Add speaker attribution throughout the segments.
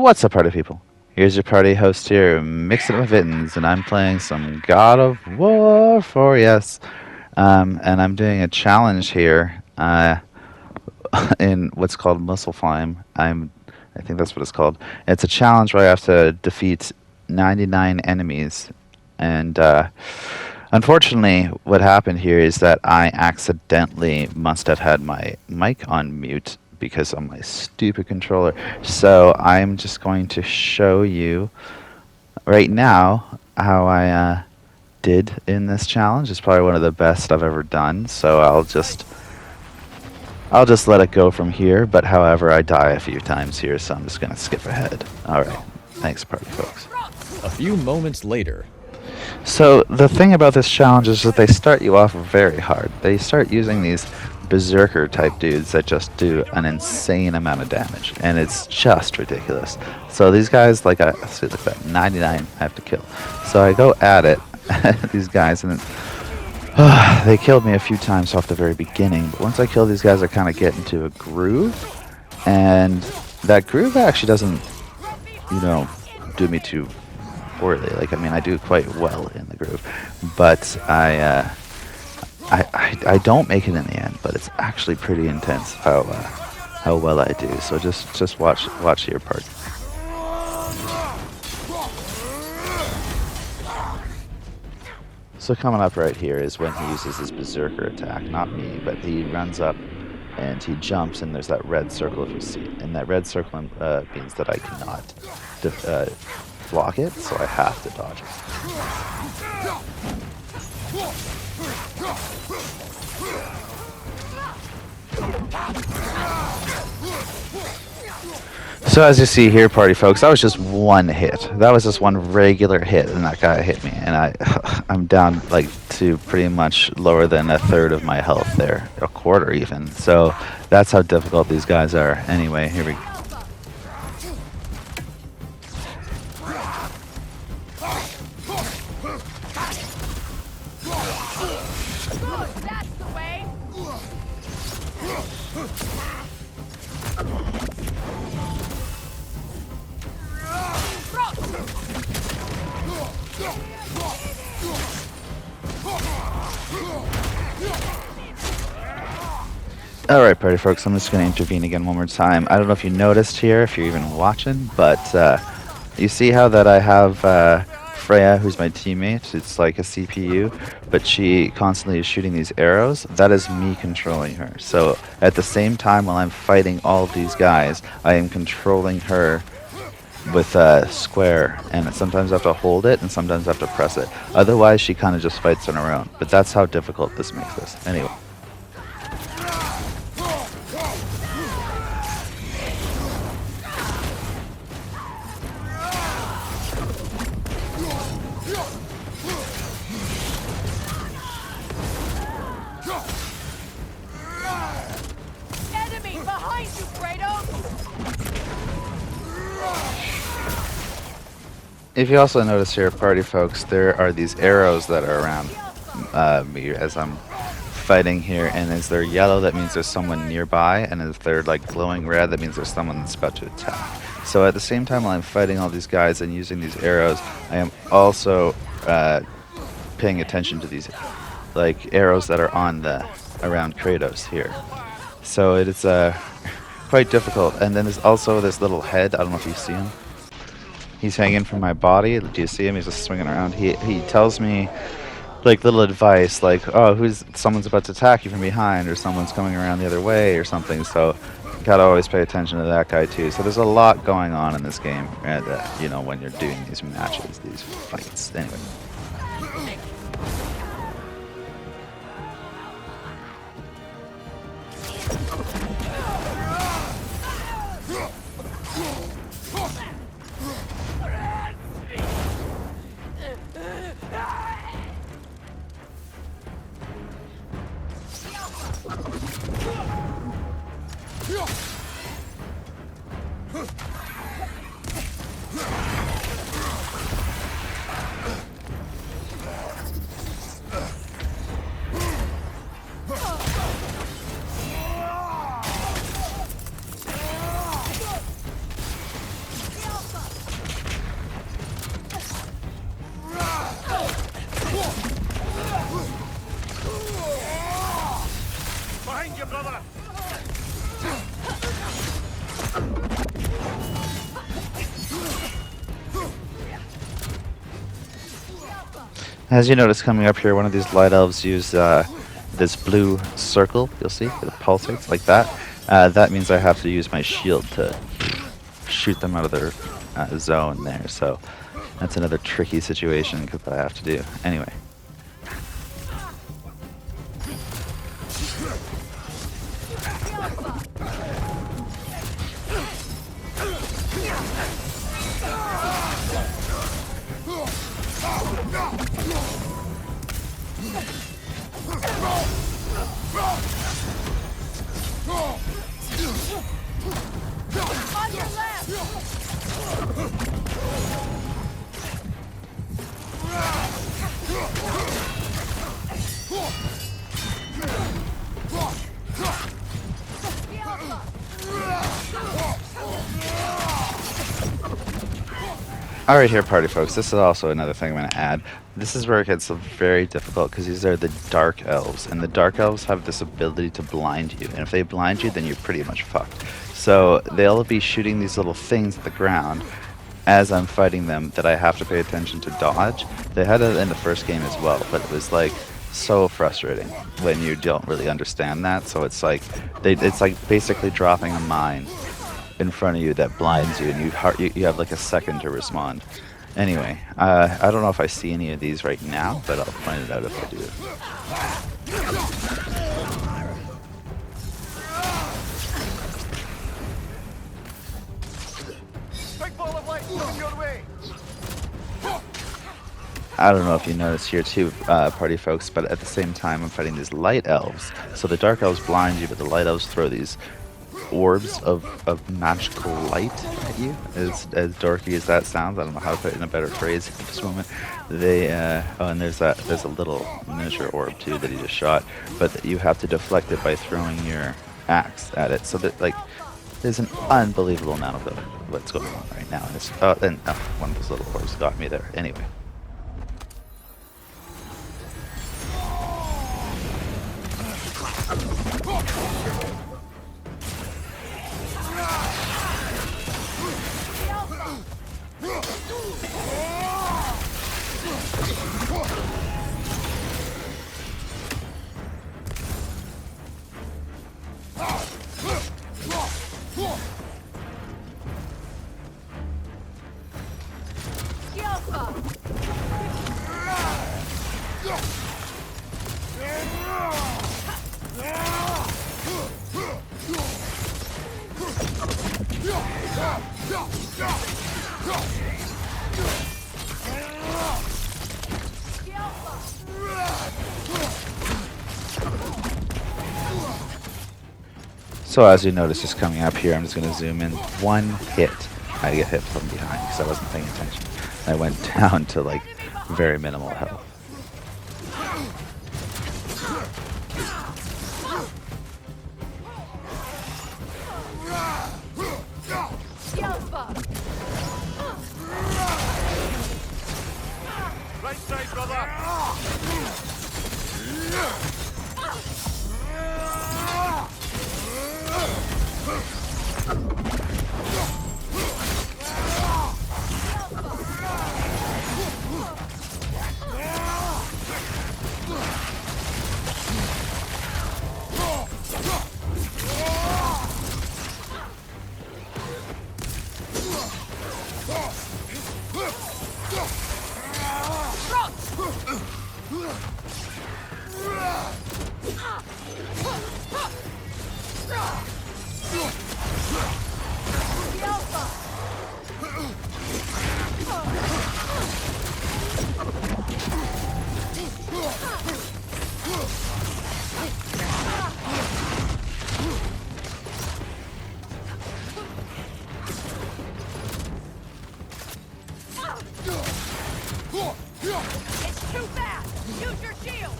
Speaker 1: What's up, party people? Here's your party host here, mixing it with Vittens, and I'm playing some God of War 4, yes. And I'm doing a challenge here in what's called Musphelheim. I think that's what it's called. It's a challenge where I have to defeat 99 enemies. And unfortunately, what happened here is that I accidentally must have had my mic on mute because of my stupid controller. So I'm just going to show you right now how I did in this challenge. It's probably one of the best I've ever done. So I'll just let it go from here. But however, I die a few times here, so I'm just gonna skip ahead. All right, thanks, party folks.
Speaker 2: A few moments later.
Speaker 1: So the thing about this challenge is that they start you off very hard. They start using these berserker type dudes that just do an insane amount of damage, and it's just ridiculous. So these guys, like see, look at that, 99 I have to kill. So I go at it, these guys, and they killed me a few times off the very beginning. But once I kill these guys, I kind of get into a groove, and that groove actually doesn't, do me too poorly. Like, I mean, I do quite well in the groove, but I don't make it in the end. But it's actually pretty intense how well I do. So just watch your part. So coming up right here is when he uses his berserker attack. Not me, but he runs up and he jumps, and there's that red circle if you see, and that red circle means that I cannot block it, so I have to dodge it. So as you see here, party folks, that was just one hit. That was just one regular hit, and that guy hit me, and I'm down like to pretty much lower than a third of my health there, a quarter even. So that's how difficult these guys are. Anyway, here we go. Alright, party folks, I'm just going to intervene again one more time. I don't know if you noticed here, if you're even watching, but you see how that I have Freya, who's my teammate. It's like a CPU, but she constantly is shooting these arrows. That is me controlling her. So at the same time while I'm fighting all of these guys, I am controlling her with a square, and sometimes I have to hold it and sometimes I have to press it. Otherwise, she kind of just fights on her own. But that's how difficult this makes this. Anyway. If you also notice here, party folks, there are these arrows that are around me as I'm fighting here, and as they're yellow, that means there's someone nearby, and if they're like glowing red, that means there's someone that's about to attack. So at the same time while I'm fighting all these guys and using these arrows, I am also paying attention to these like arrows that are on around Kratos here. So it is quite difficult. And then there's also this little head. I don't know if you see him. He's hanging from my body. Do you see him? He's just swinging around. He tells me like little advice, like, oh, someone's about to attack you from behind, or someone's coming around the other way, or something. So you gotta always pay attention to that guy too. So there's a lot going on in this game, and when you're doing these matches, these fights. Anyway. As you notice coming up here, one of these light elves use this blue circle. You'll see it pulsates like that. That means I have to use my shield to shoot them out of their zone there. So that's another tricky situation because I have to do. Anyway. Alright here, party folks, this is also another thing I'm going to add. This is where it gets very difficult because these are the dark elves, and the dark elves have this ability to blind you, and if they blind you, then you're pretty much fucked. So they'll be shooting these little things at the ground as I'm fighting them that I have to pay attention to dodge. They had it in the first game as well, but it was like so frustrating when you don't really understand that. So it's like it's like basically dropping a mine in front of you that blinds you, and you have like a second to respond. Anyway, I don't know if I see any of these right now, but I'll find it out if I do. I don't know if you notice here too, party folks, but at the same time I'm fighting these light elves. So the dark elves blind you, but the light elves throw these orbs of magical light at you. As dorky as that sounds, I don't know how to put it in a better phrase at this moment. They oh, and there's a little miniature orb too that he just shot, but you have to deflect it by throwing your axe at it. So that like there's an unbelievable amount of what's going on right now. And it's one of those little orbs got me there. Anyway. So as you notice, just coming up here, I'm just going to zoom in. One hit, I get hit from behind because I wasn't paying attention. I went down to like very minimal health.
Speaker 3: Right side, brother! It's too fast! Use your shield!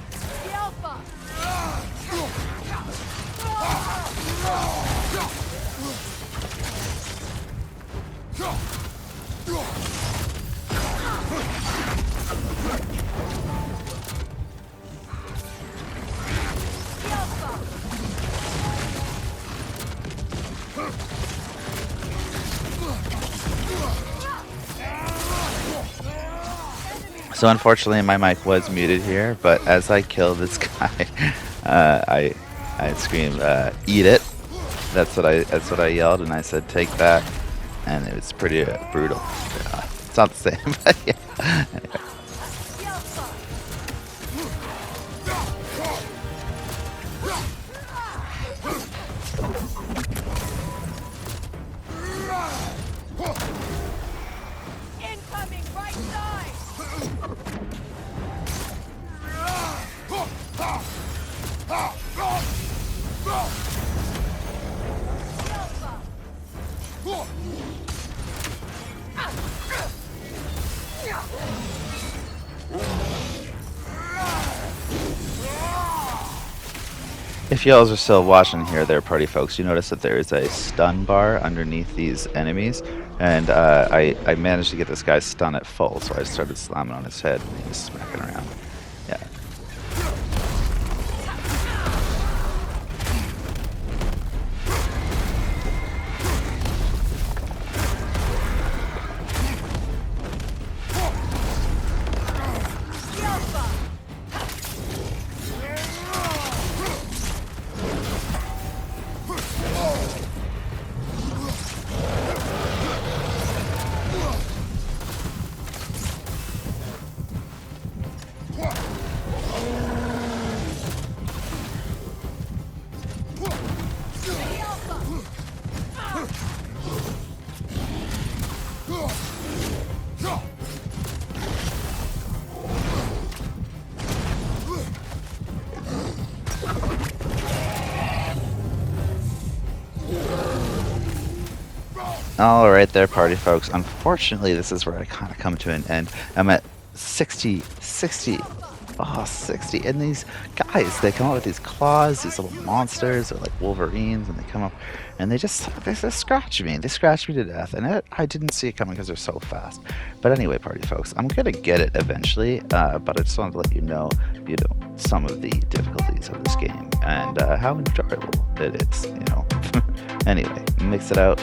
Speaker 3: The Alpha!
Speaker 1: So unfortunately, my mic was muted here, but as I kill this guy, I screamed, "Eat it!" That's what I yelled, and I said, "Take that," and it was pretty brutal. It's not the same, but yeah. Anyway.
Speaker 3: Incoming right side!
Speaker 1: If you all are still watching here, there, party folks, you notice that there is a stun bar underneath these enemies, and I managed to get this guy's stun at full, so I started slamming on his head, and he was smacking around. Yeah. All right there, party folks. Unfortunately, this is where I kind of come to an end. I'm at 60. Oh, 60. And these guys, they come up with these claws, these little monsters. They're like Wolverines, and they come up and they just scratch me. They scratch me to death. And I didn't see it coming because they're so fast. But anyway, party folks, I'm going to get it eventually. But I just wanted to let you know, some of the difficulties of this game and how enjoyable it is, Anyway, mix it out.